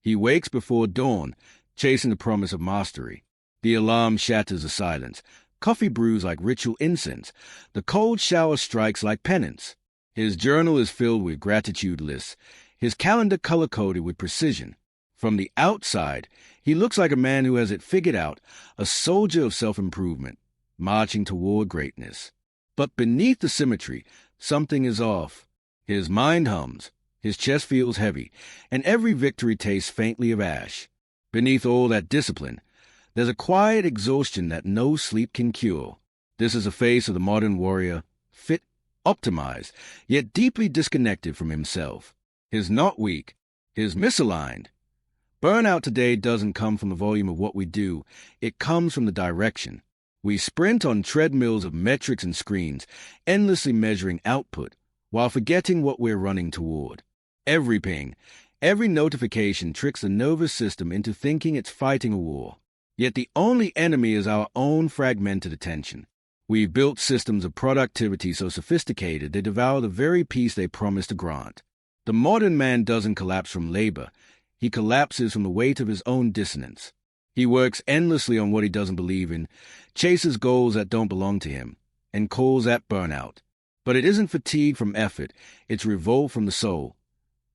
He wakes before dawn, chasing the promise of mastery. The alarm shatters the silence. Coffee brews like ritual incense. The cold shower strikes like penance. His journal is filled with gratitude lists. His calendar color-coded with precision. From the outside, he looks like a man who has it figured out, a soldier of self-improvement, marching toward greatness. But beneath the symmetry, something is off. His mind hums, his chest feels heavy, and every victory tastes faintly of ash. Beneath all that discipline, there's a quiet exhaustion that no sleep can cure. This is the face of the modern warrior, fit, optimized, yet deeply disconnected from himself. He's not weak, he's misaligned. Burnout today doesn't come from the volume of what we do, it comes from the direction. We sprint on treadmills of metrics and screens, endlessly measuring output, while forgetting what we're running toward. Every ping, every notification tricks the nervous system into thinking it's fighting a war. Yet the only enemy is our own fragmented attention. We've built systems of productivity so sophisticated they devour the very peace they promise to grant. The modern man doesn't collapse from labor. He collapses from the weight of his own dissonance. He works endlessly on what he doesn't believe in, chases goals that don't belong to him, and calls that burnout. But it isn't fatigue from effort, it's revolt from the soul.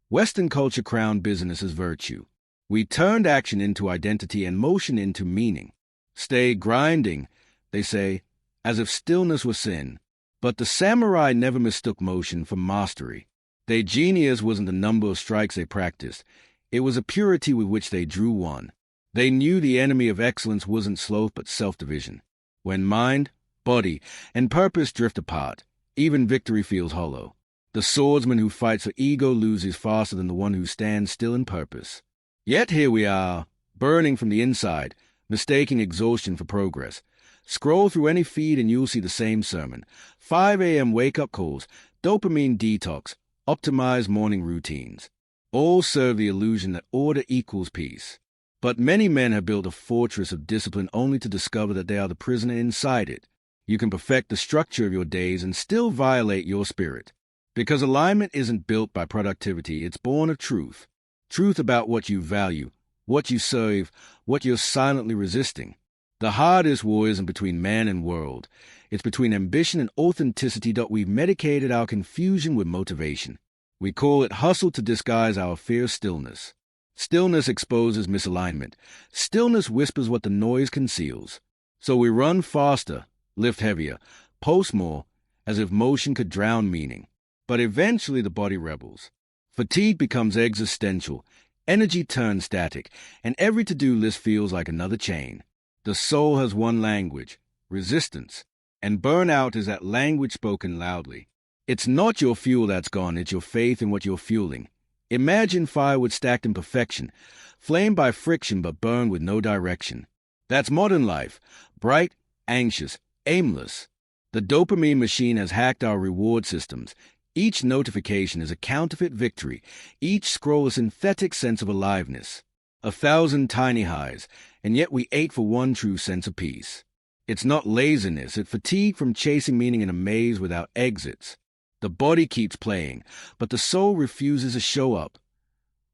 Western culture crowned business as virtue. We turned action into identity and motion into meaning. Stay grinding, they say, as if stillness was sin. But the samurai never mistook motion for mastery. Their genius wasn't the number of strikes they practiced. It was a purity with which they drew one. They knew the enemy of excellence wasn't sloth but self-division. When mind, body, and purpose drift apart, even victory feels hollow. The swordsman who fights for ego loses faster than the one who stands still in purpose. Yet here we are, burning from the inside, mistaking exhaustion for progress. Scroll through any feed and you'll see the same sermon. 5 a.m. wake-up calls, dopamine detox, optimized morning routines. All serve the illusion that order equals peace. But many men have built a fortress of discipline only to discover that they are the prisoner inside it. You can perfect the structure of your days and still violate your spirit. Because alignment isn't built by productivity, it's born of truth. Truth about what you value, what you serve, what you're silently resisting. The hardest war isn't between man and world. It's between ambition and authenticity that we've medicated our confusion with motivation. We call it hustle to disguise our fear of stillness. Stillness exposes misalignment. Stillness whispers what the noise conceals. So we run faster, lift heavier, post more, as if motion could drown meaning. But eventually the body rebels. Fatigue becomes existential, energy turns static, and every to-do list feels like another chain. The soul has one language, resistance, and burnout is that language spoken loudly. It's not your fuel that's gone, it's your faith in what you're fueling. Imagine firewood stacked in perfection, flamed by friction but burned with no direction. That's modern life, bright, anxious, aimless. The dopamine machine has hacked our reward systems. Each notification is a counterfeit victory, each scroll a synthetic sense of aliveness. 1,000 tiny highs, and yet we ate for one true sense of peace. It's not laziness, it's fatigue from chasing meaning in a maze without exits. The body keeps playing, but the soul refuses to show up.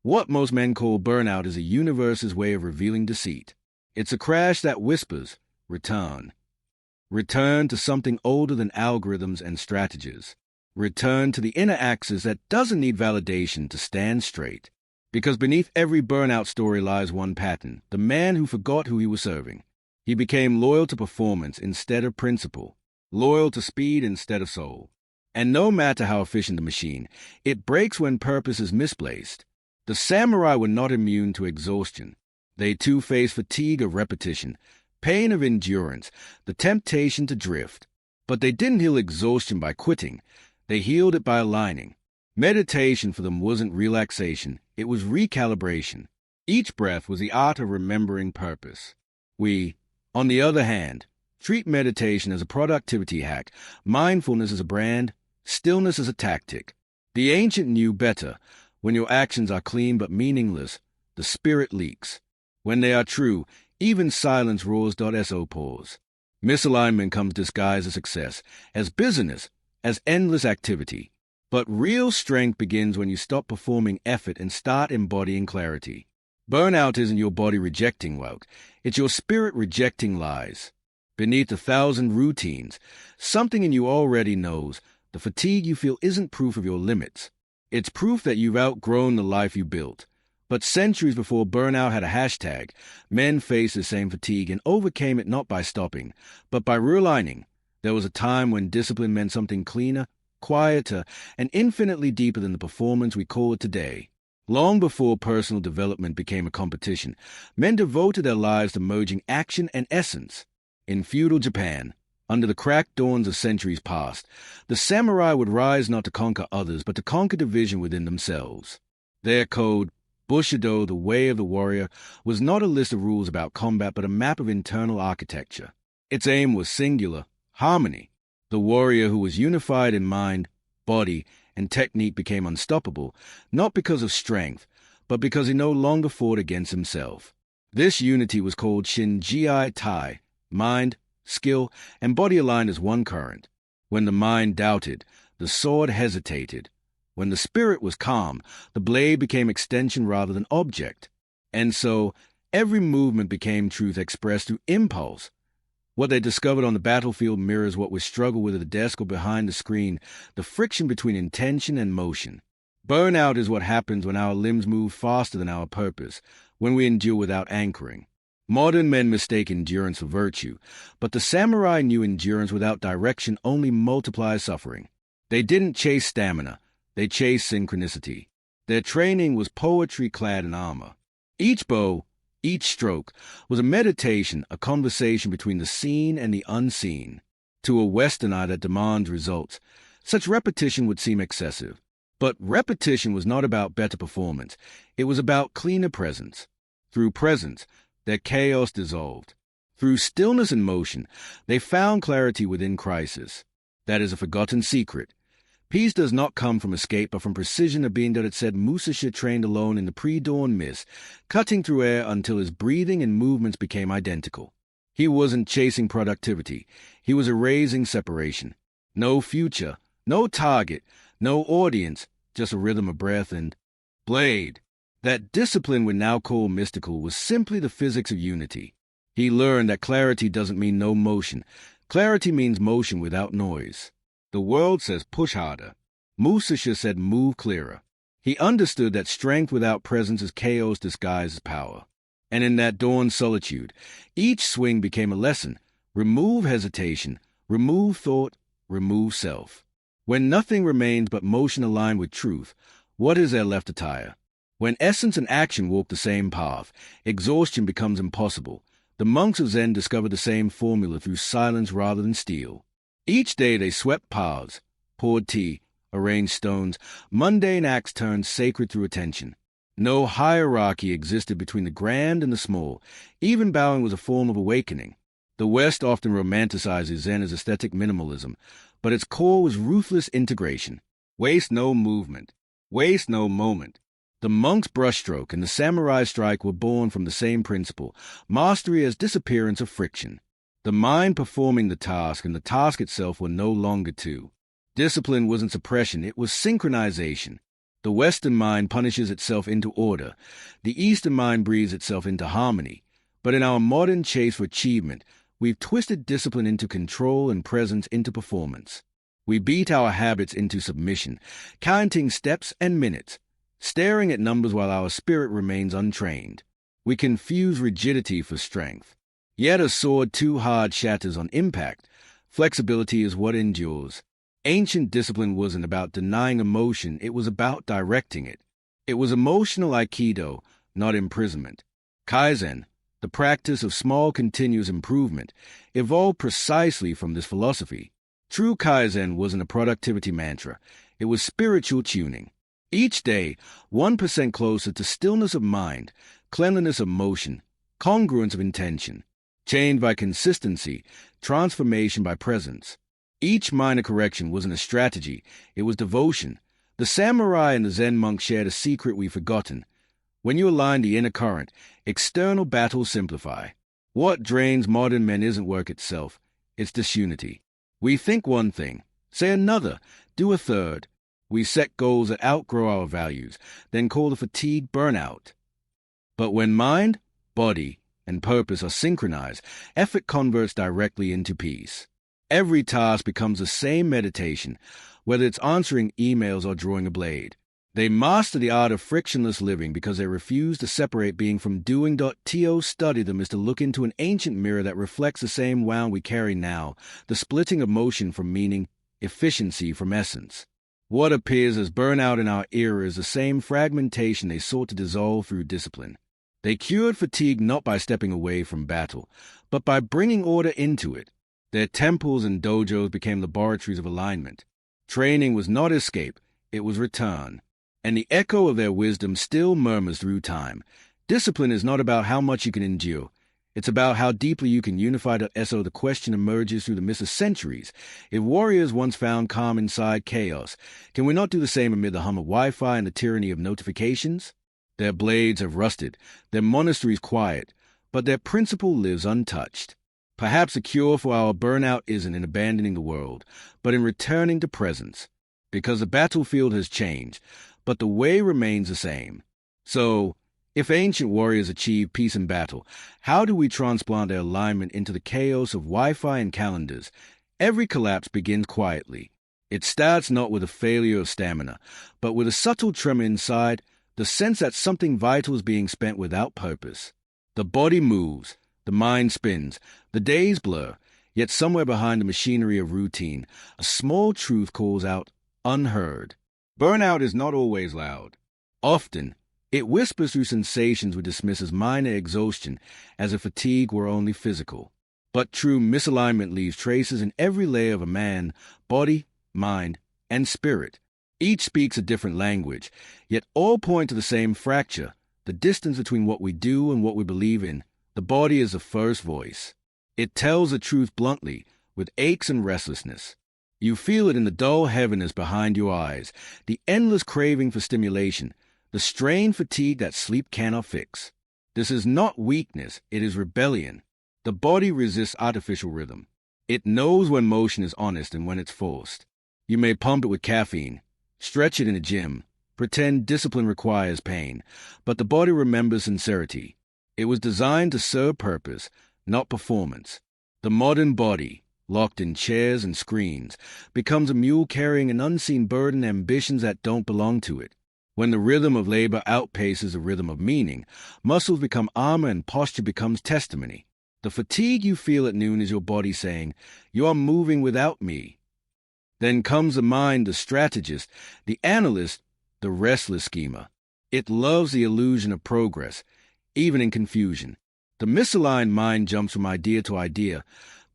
What most men call burnout is a universe's way of revealing deceit. It's a crash that whispers, return. Return to something older than algorithms and strategies. Return to the inner axis that doesn't need validation to stand straight. Because beneath every burnout story lies one pattern, the man who forgot who he was serving. He became loyal to performance instead of principle, loyal to speed instead of soul. And no matter how efficient the machine, it breaks when purpose is misplaced. The samurai were not immune to exhaustion. They too faced fatigue of repetition, pain of endurance, the temptation to drift. But they didn't heal exhaustion by quitting. They healed it by aligning. Meditation for them wasn't relaxation, it was recalibration. Each breath was the art of remembering purpose. We, on the other hand, treat meditation as a productivity hack, mindfulness as a brand, stillness as a tactic. The ancient knew better. When your actions are clean but meaningless, the spirit leaks. When they are true, even silence roars. So pause. Misalignment comes disguised as success, as busyness, as endless activity. But real strength begins when you stop performing effort and start embodying clarity. Burnout isn't your body rejecting work, it's your spirit rejecting lies. Beneath 1,000 routines, something in you already knows the fatigue you feel isn't proof of your limits. It's proof that you've outgrown the life you built. But centuries before burnout had a hashtag, men faced the same fatigue and overcame it not by stopping, but by realigning. There was a time when discipline meant something cleaner, quieter, and infinitely deeper than the performance we call it today. Long before personal development became a competition, men devoted their lives to merging action and essence. In feudal Japan, under the cracked dawns of centuries past, the samurai would rise not to conquer others, but to conquer division within themselves. Their code, Bushidō, the way of the warrior, was not a list of rules about combat, but a map of internal architecture. Its aim was singular, harmony. The warrior who was unified in mind, body, and technique became unstoppable, not because of strength, but because he no longer fought against himself. This unity was called Shinji Tai, mind, skill, and body aligned as one current. When the mind doubted, the sword hesitated. When the spirit was calm, the blade became extension rather than object. And so, every movement became truth expressed through impulse. What they discovered on the battlefield mirrors what we struggle with at the desk or behind the screen, the friction between intention and motion. Burnout is what happens when our limbs move faster than our purpose, when we endure without anchoring. Modern men mistake endurance for virtue, but the samurai knew endurance without direction only multiplies suffering. They didn't chase stamina, they chased synchronicity. Their training was poetry clad in armor. Each bow, each stroke, was a meditation, a conversation between the seen and the unseen. To a Western eye that demands results, such repetition would seem excessive. But repetition was not about better performance, it was about cleaner presence. Through presence, their chaos dissolved. Through stillness and motion, they found clarity within crisis. That is a forgotten secret. Peace does not come from escape, but from precision, a being that had said Musashi trained alone in the pre-dawn mist, cutting through air until his breathing and movements became identical. He wasn't chasing productivity. He was erasing separation. No future, no target, no audience, just a rhythm of breath and blade. That discipline we now call mystical was simply the physics of unity. He learned that clarity doesn't mean no motion. Clarity means motion without noise. The world says push harder. Musashi said move clearer. He understood that strength without presence is chaos disguised as power. And in that dawn solitude, each swing became a lesson. Remove hesitation, remove thought, remove self. When nothing remains but motion aligned with truth, what is there left to tire? When essence and action walk the same path, exhaustion becomes impossible. The monks of Zen discovered the same formula through silence rather than steel. Each day they swept paths, poured tea, arranged stones. Mundane acts turned sacred through attention. No hierarchy existed between the grand and the small. Even bowing was a form of awakening. The West often romanticizes Zen as aesthetic minimalism, but its core was ruthless integration. Waste no movement, waste no moment. The monk's brushstroke and the samurai strike were born from the same principle, mastery as disappearance of friction. The mind performing the task and the task itself were no longer two. Discipline wasn't suppression, it was synchronization. The Western mind punishes itself into order. The Eastern mind breathes itself into harmony. But in our modern chase for achievement, we've twisted discipline into control and presence into performance. We beat our habits into submission, counting steps and minutes, staring at numbers while our spirit remains untrained. We confuse rigidity for strength. Yet a sword too hard shatters on impact. Flexibility is what endures. Ancient discipline wasn't about denying emotion, it was about directing it. It was emotional aikido, not imprisonment. Kaizen, the practice of small continuous improvement, evolved precisely from this philosophy. True Kaizen wasn't a productivity mantra, it was spiritual tuning. Each day, 1% closer to stillness of mind, cleanliness of motion, congruence of intention, chained by consistency, transformation by presence. Each minor correction wasn't a strategy, it was devotion. The samurai and the Zen monk shared a secret we've forgotten. When you align the inner current, external battles simplify. What drains modern men isn't work itself, it's disunity. We think one thing, say another, do a third. We set goals that outgrow our values, then call the fatigue burnout. But when mind, body, and purpose are synchronized, effort converts directly into peace. Every task becomes the same meditation, whether it's answering emails or drawing a blade. They master the art of frictionless living because they refuse to separate being from doing. To study them is to look into an ancient mirror that reflects the same wound we carry now, the splitting of motion from meaning, efficiency from essence. What appears as burnout in our era is the same fragmentation they sought to dissolve through discipline. They cured fatigue not by stepping away from battle, but by bringing order into it. Their temples and dojos became laboratories of alignment. Training was not escape, it was return. And the echo of their wisdom still murmurs through time. Discipline is not about how much you can endure. It's about how deeply you can unify. So the question emerges through the mist of centuries. If warriors once found calm inside chaos, can we not do the same amid the hum of Wi-Fi and the tyranny of notifications? Their blades have rusted, their monasteries quiet, but their principle lives untouched. Perhaps the cure for our burnout isn't in abandoning the world, but in returning to presence. Because the battlefield has changed, but the way remains the same. So, if ancient warriors achieved peace in battle, how do we transplant their alignment into the chaos of Wi-Fi and calendars? Every collapse begins quietly. It starts not with a failure of stamina, but with a subtle tremor inside, the sense that something vital is being spent without purpose. The body moves, the mind spins, the days blur, yet somewhere behind the machinery of routine, a small truth calls out, unheard. Burnout is not always loud. Often, it whispers through sensations we dismiss as minor exhaustion, as if fatigue were only physical. But true misalignment leaves traces in every layer of a man, body, mind, and spirit. Each speaks a different language, yet all point to the same fracture, the distance between what we do and what we believe in. The body is the first voice. It tells the truth bluntly, with aches and restlessness. You feel it in the dull heaviness behind your eyes, the endless craving for stimulation, the strained fatigue that sleep cannot fix. This is not weakness, it is rebellion. The body resists artificial rhythm. It knows when motion is honest and when it's forced. You may pump it with caffeine, stretch it in a gym, pretend discipline requires pain, but the body remembers sincerity. It was designed to serve purpose, not performance. The modern body, locked in chairs and screens, becomes a mule carrying an unseen burden, ambitions that don't belong to it. When the rhythm of labor outpaces the rhythm of meaning, muscles become armor and posture becomes testimony. The fatigue you feel at noon is your body saying, "You are moving without me." Then comes the mind, the strategist, the analyst, the restless schemer. It loves the illusion of progress, even in confusion. The misaligned mind jumps from idea to idea,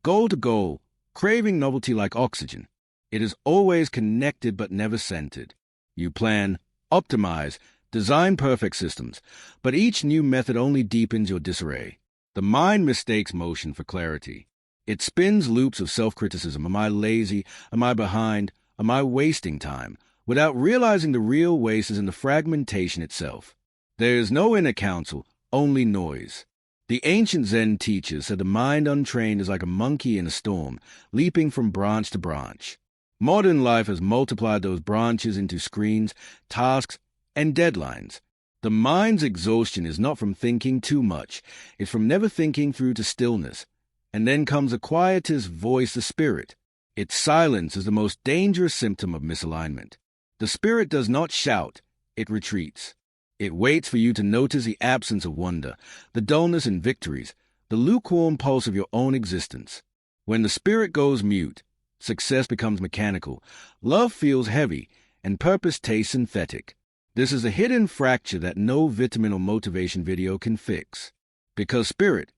goal to goal, craving novelty like oxygen. It is always connected but never centered. You plan, optimize, design perfect systems, but each new method only deepens your disarray. The mind mistakes motion for clarity. It spins loops of self-criticism. Am I lazy? Am I behind? Am I wasting time? Without realizing the real waste is in the fragmentation itself. There is no inner counsel, only noise. The ancient Zen teachers said the mind untrained is like a monkey in a storm, leaping from branch to branch. Modern life has multiplied those branches into screens, tasks, and deadlines. The mind's exhaustion is not from thinking too much. It's from never thinking through to stillness. And then comes the quietest voice, the spirit. Its silence is the most dangerous symptom of misalignment. The spirit does not shout, it retreats. It waits for you to notice the absence of wonder, the dullness in victories, the lukewarm pulse of your own existence. When the spirit goes mute, success becomes mechanical, love feels heavy, and purpose tastes synthetic. This is a hidden fracture that no vitamin or motivation video can fix. Because spirit,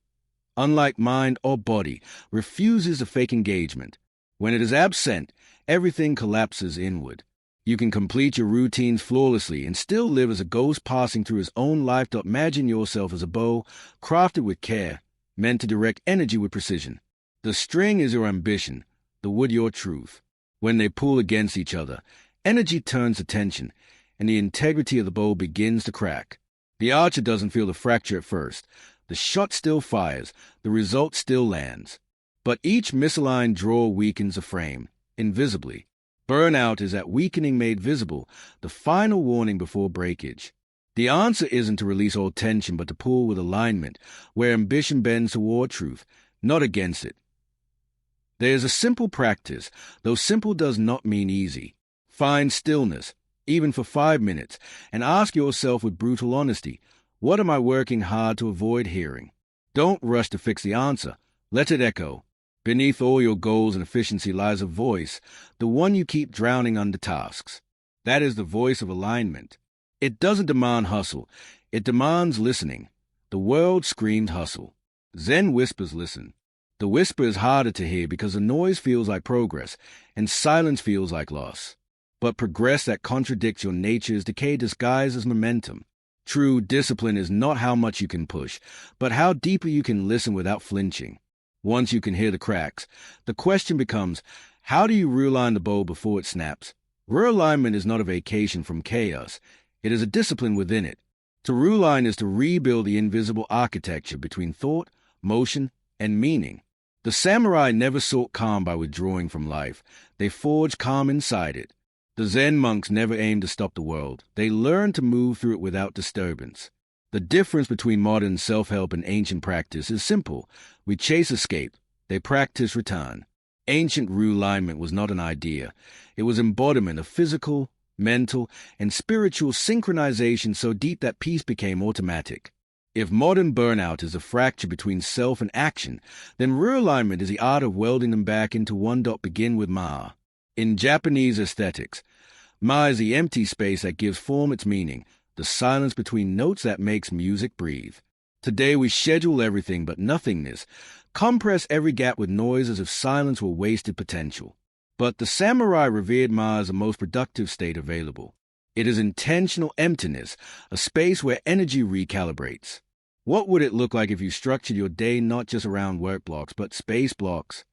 unlike mind or body, refuses to fake engagement. When it is absent, everything collapses inward. You can complete your routines flawlessly and still live as a ghost passing through his own life. Imagine yourself as a bow, crafted with care, meant to direct energy with precision. The string is your ambition, the wood your truth. When they pull against each other, energy turns to tension, and the integrity of the bow begins to crack. The archer doesn't feel the fracture at first. The shot still fires, the result still lands. But each misaligned draw weakens the frame, invisibly. Burnout is that weakening made visible, the final warning before breakage. The answer isn't to release all tension, but to pull with alignment, where ambition bends toward truth, not against it. There is a simple practice, though simple does not mean easy. Find stillness, even for 5 minutes, and ask yourself with brutal honesty, what am I working hard to avoid hearing? Don't rush to fix the answer. Let it echo. Beneath all your goals and efficiency lies a voice, the one you keep drowning under tasks. That is the voice of alignment. It doesn't demand hustle. It demands listening. The world screams hustle. Zen whispers listen. The whisper is harder to hear because the noise feels like progress, and silence feels like loss. But progress that contradicts your nature is decay disguised as momentum. True discipline is not how much you can push, but how deeply you can listen without flinching. Once you can hear the cracks, the question becomes, how do you realign the bow before it snaps? Realignment is not a vacation from chaos. It is a discipline within it. To realign is to rebuild the invisible architecture between thought, motion, and meaning. The samurai never sought calm by withdrawing from life. They forged calm inside it. The Zen monks never aimed to stop the world. They learned to move through it without disturbance. The difference between modern self-help and ancient practice is simple. We chase escape. They practice return. Ancient realignment was not an idea. It was embodiment of physical, mental, and spiritual synchronization so deep that peace became automatic. If modern burnout is a fracture between self and action, then realignment is the art of welding them back into one. Begin with Ma. In Japanese aesthetics, Ma is the empty space that gives form its meaning, the silence between notes that makes music breathe. Today we schedule everything but nothingness, compress every gap with noise as if silence were wasted potential. But the samurai revered Ma as the most productive state available. It is intentional emptiness, a space where energy recalibrates. What would it look like if you structured your day not just around work blocks, but space blocks?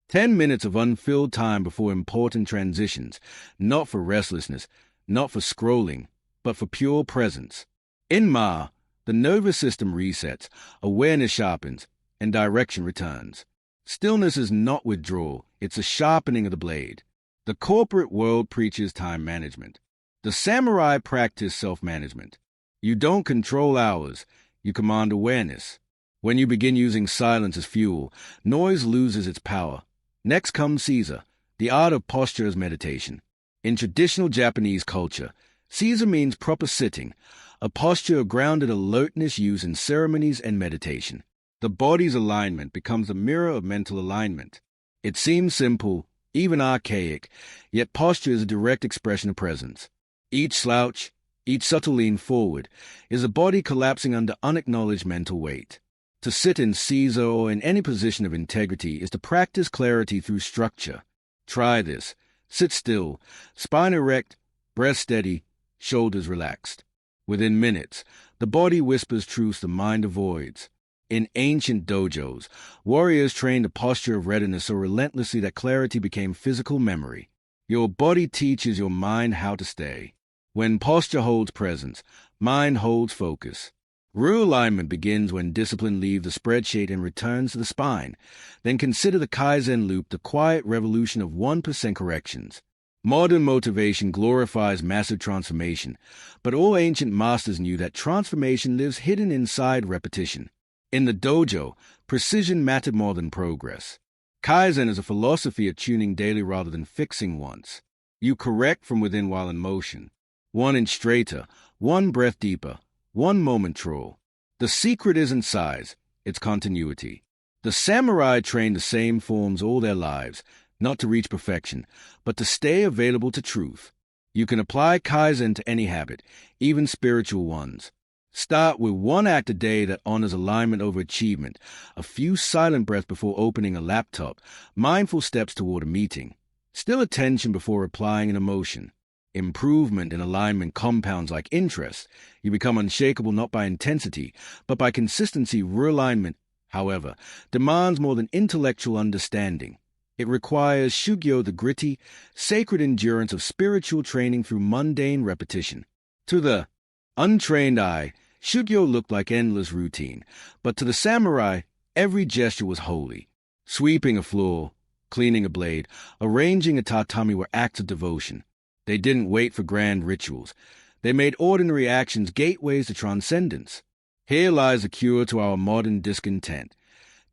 10 minutes of unfilled time before important transitions, not for restlessness, not for scrolling, but for pure presence. In Ma, the nervous system resets, awareness sharpens, and direction returns. Stillness is not withdrawal, it's a sharpening of the blade. The corporate world preaches time management. The samurai practice self-management. You don't control hours, you command awareness. When you begin using silence as fuel, noise loses its power. Next comes Seiza, the art of posture as meditation. In traditional Japanese culture, Seiza means proper sitting, a posture of grounded alertness used in ceremonies and meditation. The body's alignment becomes a mirror of mental alignment. It seems simple, even archaic, yet posture is a direct expression of presence. Each slouch, each subtle lean forward, is a body collapsing under unacknowledged mental weight. To sit in Seiza or in any position of integrity is to practice clarity through structure. Try this. Sit still, spine erect, breath steady, shoulders relaxed. Within minutes, the body whispers truths the mind avoids. In ancient dojos, warriors trained a posture of readiness so relentlessly that clarity became physical memory. Your body teaches your mind how to stay. When posture holds presence, mind holds focus. Realignment begins when discipline leaves the spreadsheet and returns to the spine. Then consider the Kaizen loop, the quiet revolution of 1% corrections. Modern motivation glorifies massive transformation, but all ancient masters knew that transformation lives hidden inside repetition. In the dojo, precision mattered more than progress. Kaizen is a philosophy of tuning daily rather than fixing once. You correct from within while in motion. 1 inch straighter, 1 breath deeper, 1 moment troll. The secret isn't size, it's continuity. The samurai trained the same forms all their lives, not to reach perfection, but to stay available to truth. You can apply Kaizen to any habit, even spiritual ones. Start with 1 act a day that honors alignment over achievement, a few silent breaths before opening a laptop, mindful steps toward a meeting, still attention before applying an emotion. Improvement in alignment compounds like interest. You become unshakable not by intensity, but by consistency. Realignment, however, demands more than intellectual understanding. It requires Shugyō, the gritty, sacred endurance of spiritual training through mundane repetition. To the untrained eye, Shugyō looked like endless routine, but to the samurai, every gesture was holy. Sweeping a floor, cleaning a blade, arranging a tatami were acts of devotion. They didn't wait for grand rituals. They made ordinary actions gateways to transcendence. Here lies the cure to our modern discontent.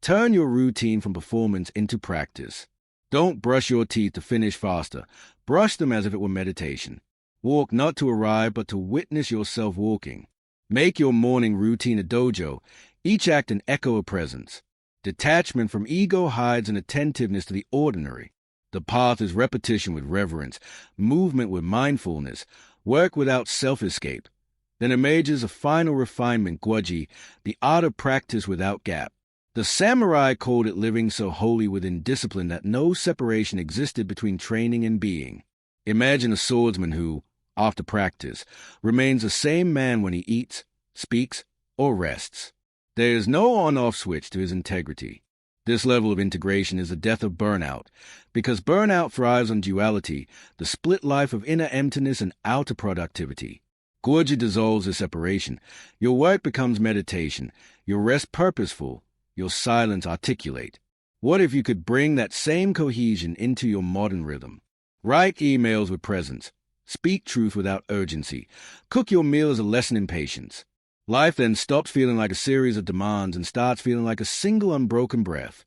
Turn your routine from performance into practice. Don't brush your teeth to finish faster. Brush them as if it were meditation. Walk not to arrive, but to witness yourself walking. Make your morning routine a dojo, each act an echo of presence. Detachment from ego hides an attentiveness to the ordinary. The path is repetition with reverence, movement with mindfulness, work without self-escape. Then emerges a final refinement, Guoji, the art of practice without gap. The samurai called it living so wholly within discipline that no separation existed between training and being. Imagine a swordsman who, after practice, remains the same man when he eats, speaks, or rests. There is no on-off switch to his integrity. This level of integration is the death of burnout, because burnout thrives on duality, the split life of inner emptiness and outer productivity. Guoji dissolves the separation. Your work becomes meditation, your rest purposeful, your silence articulate. What if you could bring that same cohesion into your modern rhythm? Write emails with presence. Speak truth without urgency. Cook your meal as a lesson in patience. Life then stops feeling like a series of demands and starts feeling like a single unbroken breath.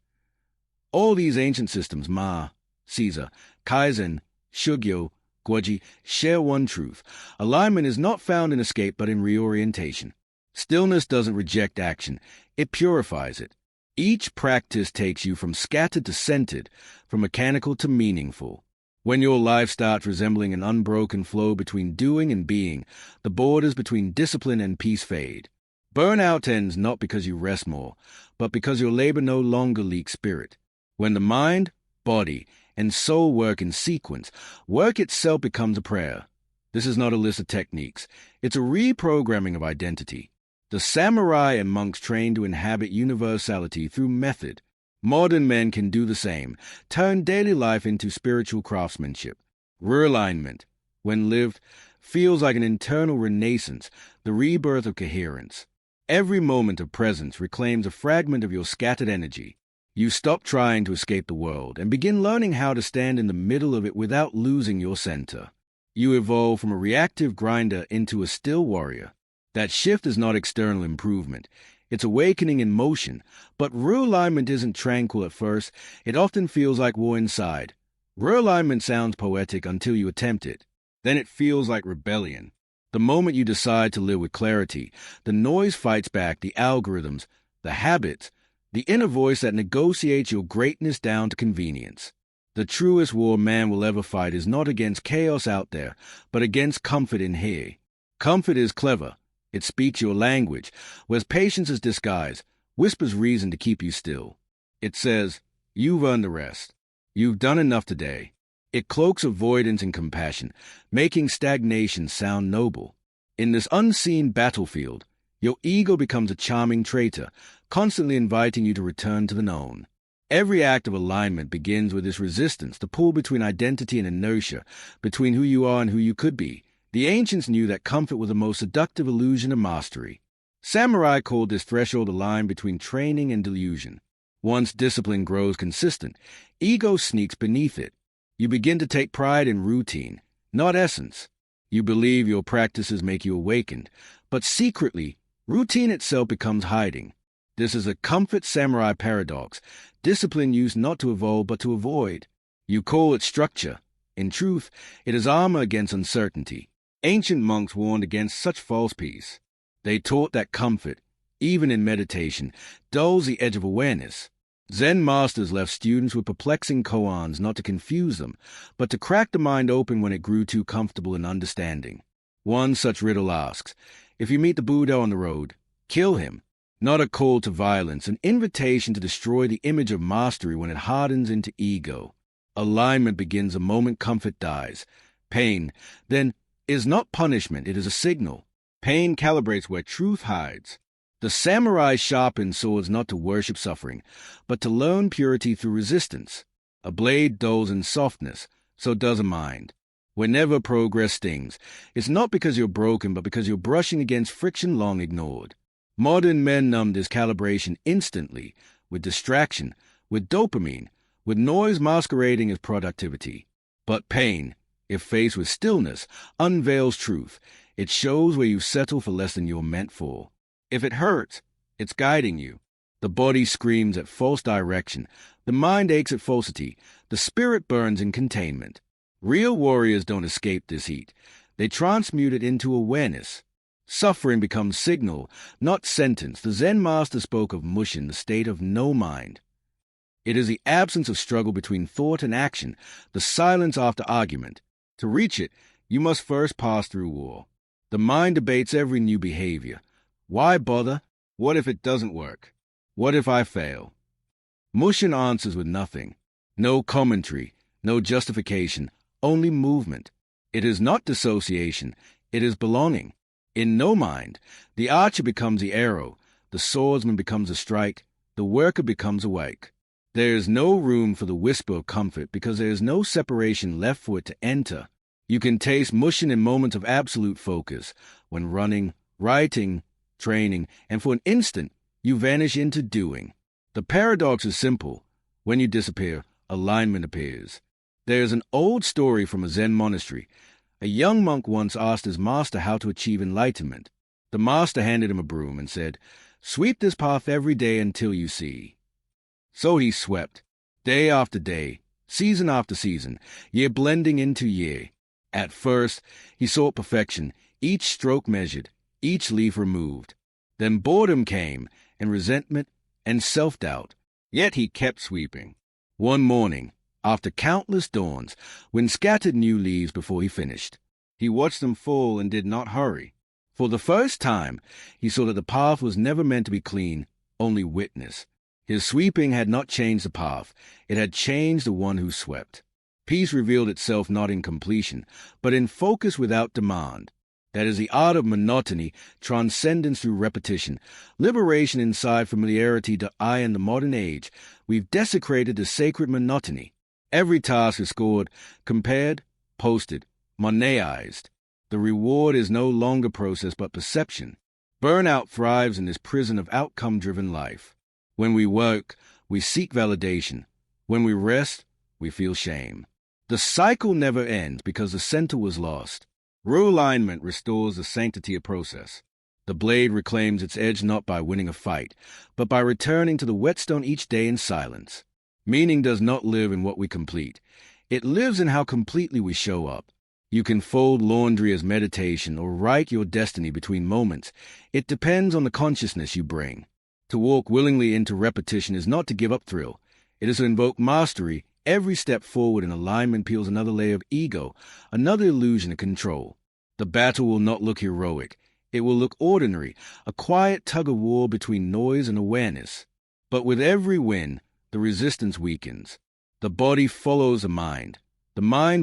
All these ancient systems, Seiza, Kaizen, Shugyō, Guoji, share one truth. Alignment is not found in escape but in reorientation. Stillness doesn't reject action. It purifies it. Each practice takes you from scattered to centered, from mechanical to meaningful. When your life starts resembling an unbroken flow between doing and being, the borders between discipline and peace fade. Burnout ends not because you rest more, but because your labor no longer leaks spirit. When the mind, body, and soul work in sequence, work itself becomes a prayer. This is not a list of techniques. It's a reprogramming of identity. The samurai and monks trained to inhabit universality through method. Modern men can do the same, turn daily life into spiritual craftsmanship. Realignment, when lived, feels like an internal renaissance, the rebirth of coherence. Every moment of presence reclaims a fragment of your scattered energy. You stop trying to escape the world and begin learning how to stand in the middle of it without losing your center. You evolve from a reactive grinder into a still warrior. That shift is not external improvement. It's awakening in motion, but realignment isn't tranquil at first. It often feels like war inside. Realignment sounds poetic until you attempt it. Then it feels like rebellion. The moment you decide to live with clarity, the noise fights back, the algorithms, the habits, the inner voice that negotiates your greatness down to convenience. The truest war man will ever fight is not against chaos out there, but against comfort in here. Comfort is clever. It speaks your language, whereas patience is disguise, whispers reason to keep you still. It says, you've earned the rest. You've done enough today. It cloaks avoidance and compassion, making stagnation sound noble. In this unseen battlefield, your ego becomes a charming traitor, constantly inviting you to return to the known. Every act of alignment begins with this resistance, the pull between identity and inertia, between who you are and who you could be. The ancients knew that comfort was the most seductive illusion of mastery. Samurai called this threshold the line between training and delusion. Once discipline grows consistent, ego sneaks beneath it. You begin to take pride in routine, not essence. You believe your practices make you awakened, but secretly, routine itself becomes hiding. This is a comfort samurai paradox, discipline used not to evolve but to avoid. You call it structure. In truth, it is armor against uncertainty. Ancient monks warned against such false peace. They taught that comfort, even in meditation, dulls the edge of awareness. Zen masters left students with perplexing koans not to confuse them, but to crack the mind open when it grew too comfortable in understanding. One such riddle asks, if you meet the Buddha on the road, kill him. Not a call to violence, an invitation to destroy the image of mastery when it hardens into ego. Alignment begins the moment comfort dies. Pain, then, is not punishment, it is a signal. Pain calibrates where truth hides. The samurai sharpened swords not to worship suffering, but to learn purity through resistance. A blade dulls in softness, so does a mind. Whenever progress stings, it's not because you're broken, but because you're brushing against friction long ignored. Modern men numb this calibration instantly, with distraction, with dopamine, with noise masquerading as productivity. But pain, If faced with stillness, unveils truth. It shows where you settle for less than you're meant for. If it hurts, it's guiding you. The body screams at false direction. The mind aches at falsity. The spirit burns in containment. Real warriors don't escape this heat. They transmute it into awareness. Suffering becomes signal, not sentence. The Zen master spoke of mushin, the state of no mind. It is the absence of struggle between thought and action, the silence after argument. To reach it, you must first pass through war. The mind debates every new behavior. Why bother? What if it doesn't work? What if I fail? Mushin answers with nothing. No commentary, no justification, only movement. It is not dissociation, it is belonging. In no mind, the archer becomes the arrow, the swordsman becomes a strike, the worker becomes awake. There is no room for the whisper of comfort because there is no separation left for it to enter. You can taste mushin in moments of absolute focus, when running, writing, training, and for an instant, you vanish into doing. The paradox is simple. When you disappear, alignment appears. There is an old story from a Zen monastery. A young monk once asked his master how to achieve enlightenment. The master handed him a broom and said, "Sweep this path every day until you see." So he swept, day after day, season after season, year blending into year. At first, he sought perfection, each stroke measured, each leaf removed. Then boredom came, and resentment, and self-doubt. Yet he kept sweeping. One morning, after countless dawns, when scattered new leaves before he finished, he watched them fall and did not hurry. For the first time, he saw that the path was never meant to be clean, only witness. His sweeping had not changed the path, it had changed the one who swept. Peace revealed itself not in completion, but in focus without demand. That is the art of monotony, transcendence through repetition, liberation inside familiarity. In the modern age, we've desecrated the sacred monotony. Every task is scored, compared, posted, moneized. The reward is no longer process but perception. Burnout thrives in this prison of outcome-driven life. When we work, we seek validation. When we rest, we feel shame. The cycle never ends because the center was lost. Realignment restores the sanctity of process. The blade reclaims its edge not by winning a fight, but by returning to the whetstone each day in silence. Meaning does not live in what we complete. It lives in how completely we show up. You can fold laundry as meditation or write your destiny between moments. It depends on the consciousness you bring. To walk willingly into repetition is not to give up thrill. It is to invoke mastery. Every step forward in alignment peels another layer of ego, another illusion of control. The battle will not look heroic. It will look ordinary, a quiet tug-of-war between noise and awareness. But with every win, the resistance weakens. The body follows the mind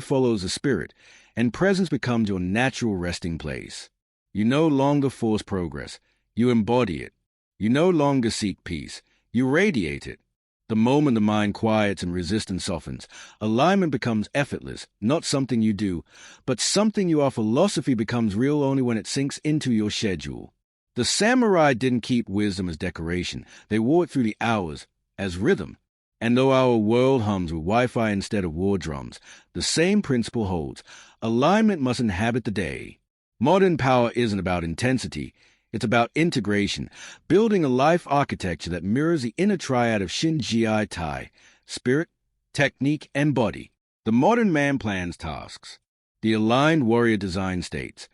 follows the spirit, and presence becomes your natural resting place. You no longer force progress. You embody it. You no longer seek peace. You radiate it. The moment the mind quiets and resistance softens, alignment becomes effortless, not something you do, but something you are. Philosophy becomes real only when it sinks into your schedule. The samurai didn't keep wisdom as decoration. They wore it through the hours as rhythm. And though our world hums with Wi-Fi instead of war drums, the same principle holds. Alignment must inhabit the day. Modern power isn't about intensity. It's about integration, building a life architecture that mirrors the inner triad of Shin-Ji-I Tai, spirit, technique, and body. The modern man plans tasks. The aligned warrior design states.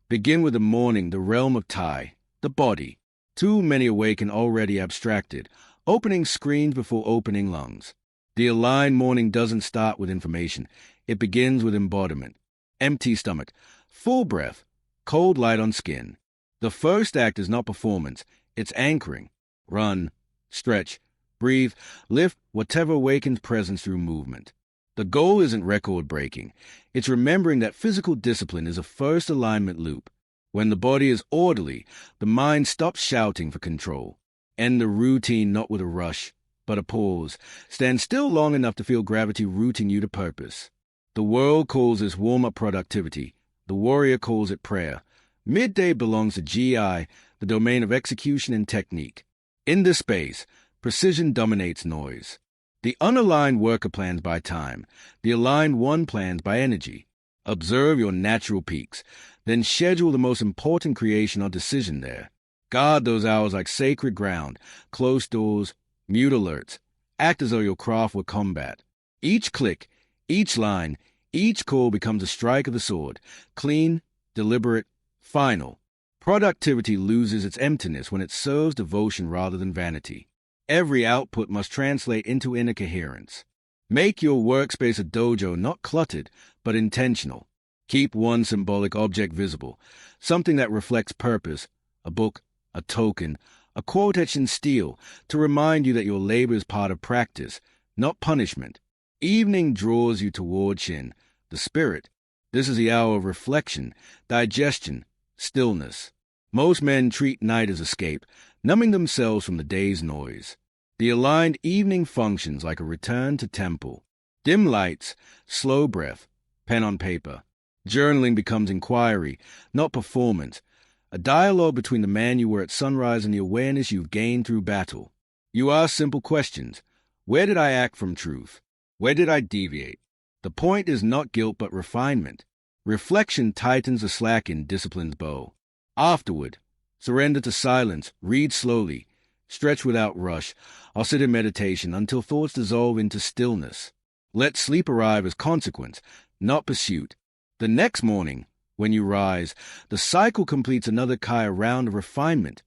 Begin with the morning, the realm of Tai, the body. Too many awaken already abstracted, opening screens before opening lungs. The aligned morning doesn't start with information. It begins with embodiment. Empty stomach, full breath, cold light on skin. The first act is not performance, it's anchoring. Run, stretch, breathe, lift whatever awakens presence through movement. The goal isn't record-breaking. It's remembering that physical discipline is a first alignment loop. When the body is orderly, the mind stops shouting for control. End the routine not with a rush, but a pause. Stand still long enough to feel gravity rooting you to purpose. The world calls this warm-up productivity. The warrior calls it prayer. Midday belongs to GI, the domain of execution and technique. In this space, precision dominates noise. The unaligned worker plans by time. The aligned one plans by energy. Observe your natural peaks, then schedule the most important creation or decision there. Guard those hours like sacred ground, close doors, mute alerts. Act as though your craft were combat. Each click, each line, each call becomes a strike of the sword, clean, deliberate, final. Productivity loses its emptiness when it serves devotion rather than vanity. Every output must translate into inner coherence. Make your workspace a dojo not cluttered, but intentional. Keep one symbolic object visible, something that reflects purpose, a book, a token, a quote etched in steel, to remind you that your labor is part of practice, not punishment. Evening draws you toward Shin, the spirit. This is the hour of reflection, digestion, stillness. Most men treat night as escape, numbing themselves from the day's noise. The aligned evening functions like a return to temple. Dim lights, slow breath, pen on paper. Journaling becomes inquiry, not performance. A dialogue between the man you were at sunrise and the awareness you've gained through battle. You ask simple questions. Where did I act from truth? Where did I deviate? The point is not guilt but refinement. Reflection tightens the slack in discipline's bow. Afterward, surrender to silence, read slowly, stretch without rush, or sit in meditation until thoughts dissolve into stillness. Let sleep arrive as consequence, not pursuit. The next morning, when you rise, the cycle completes another Kaya round of refinement.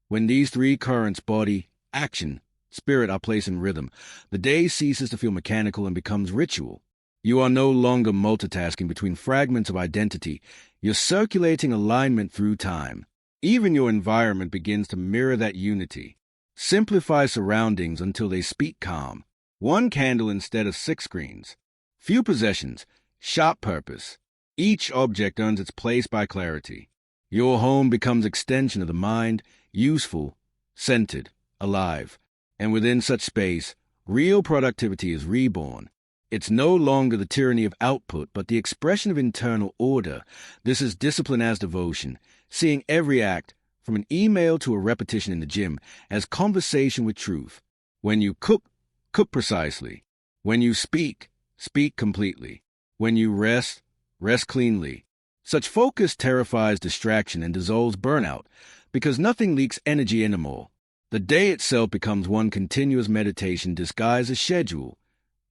When these three currents, body, action, spirit, are placed in rhythm, the day ceases to feel mechanical and becomes ritual. You are no longer multitasking between fragments of identity. You're circulating alignment through time. Even your environment begins to mirror that unity. Simplify surroundings until they speak calm. One candle instead of 6 screens. Few possessions, sharp purpose. Each object earns its place by clarity. Your home becomes extension of the mind, useful, centered, alive. And within such space, real productivity is reborn. It's no longer the tyranny of output, but the expression of internal order. This is discipline as devotion, seeing every act, from an email to a repetition in the gym, as conversation with truth. When you cook, cook precisely. When you speak, speak completely. When you rest, rest cleanly. Such focus terrifies distraction and dissolves burnout, because nothing leaks energy anymore. The day itself becomes one continuous meditation disguised as schedule.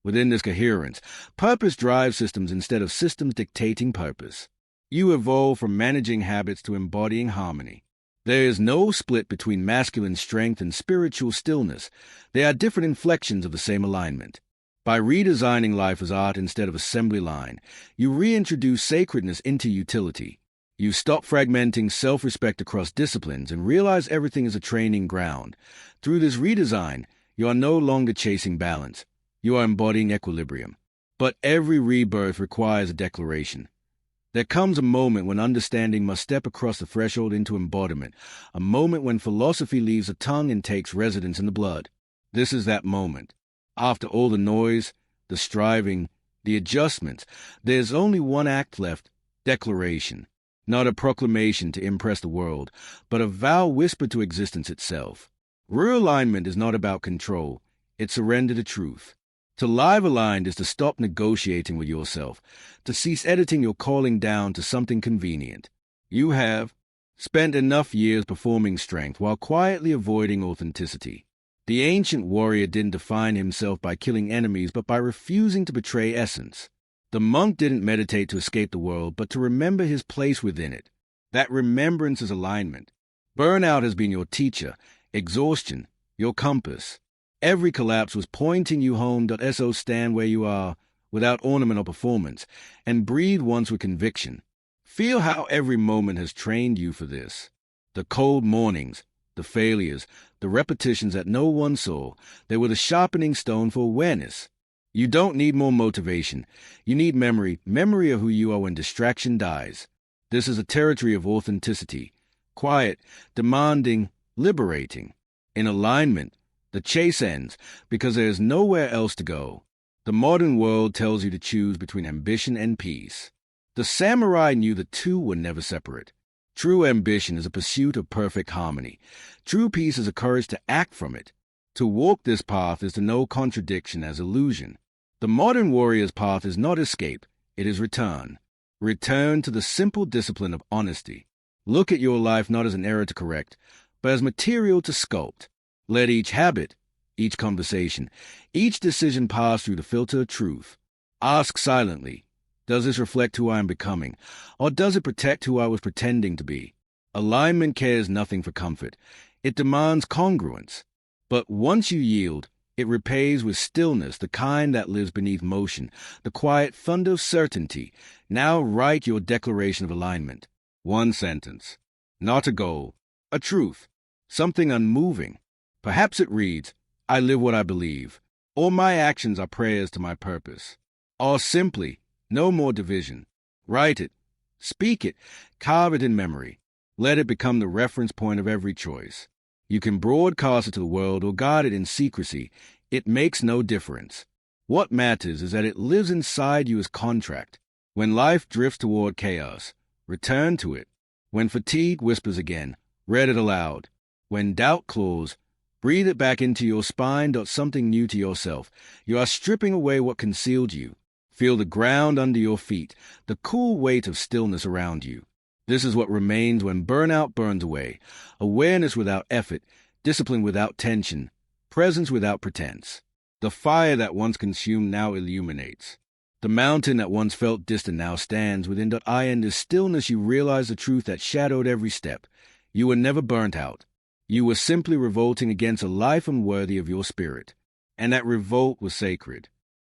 Within this coherence, purpose drives systems instead of systems dictating purpose. You evolve from managing habits to embodying harmony. There is no split between masculine strength and spiritual stillness. They are different inflections of the same alignment. By redesigning life as art instead of assembly line, you reintroduce sacredness into utility. You stop fragmenting self-respect across disciplines and realize everything is a training ground. Through this redesign, you are no longer chasing balance. You are embodying equilibrium. But every rebirth requires a declaration. There comes a moment when understanding must step across the threshold into embodiment, a moment when philosophy leaves the tongue and takes residence in the blood. This is that moment. After all the noise, the striving, the adjustments, there's only one act left, declaration. Not a proclamation to impress the world, but a vow whispered to existence itself. Realignment is not about control. It's surrender to truth. To live aligned is to stop negotiating with yourself, to cease editing your calling down to something convenient. You have spent enough years performing strength while quietly avoiding authenticity. The ancient warrior didn't define himself by killing enemies, but by refusing to betray essence. The monk didn't meditate to escape the world, but to remember his place within it. That remembrance is alignment. Burnout has been your teacher, exhaustion, your compass. Every collapse was pointing you home. So stand where you are, without ornament or performance, and breathe once with conviction. Feel how every moment has trained you for this. The cold mornings, the failures, the repetitions that no one saw, they were the sharpening stone for awareness. You don't need more motivation. You need memory of who you are when distraction dies. This is a territory of authenticity, quiet, demanding, liberating. In alignment, the chase ends because there is nowhere else to go. The modern world tells you to choose between ambition and peace. The samurai knew the two were never separate. True ambition is a pursuit of perfect harmony. True peace is a courage to act from it. To walk this path is to know contradiction as illusion. The modern warrior's path is not escape, it is return. Return to the simple discipline of honesty. Look at your life not as an error to correct, but as material to sculpt. Let each habit, each conversation, each decision pass through the filter of truth. Ask silently, does this reflect who I am becoming, or does it protect who I was pretending to be? Alignment cares nothing for comfort. It demands congruence. But once you yield, it repays with stillness, the kind that lives beneath motion, the quiet thunder of certainty. Now write your declaration of alignment. One sentence. Not a goal. A truth. Something unmoving. Perhaps it reads, I live what I believe, or my actions are prayers to my purpose. Or simply, no more division. Write it. Speak it. Carve it in memory. Let it become the reference point of every choice. You can broadcast it to the world or guard it in secrecy. It makes no difference. What matters is that it lives inside you as contract. When life drifts toward chaos, return to it. When fatigue whispers again, read it aloud. When doubt claws, breathe it back into your spine. Something new to yourself. You are stripping away what concealed you. Feel the ground under your feet, the cool weight of stillness around you. This is what remains when burnout burns away. Awareness without effort, discipline without tension, presence without pretense. The fire that once consumed now illuminates. The mountain that once felt distant now stands within. In this stillness you realize the truth that shadowed every step. You were never burnt out. You were simply revolting against a life unworthy of your spirit. And that revolt was sacred.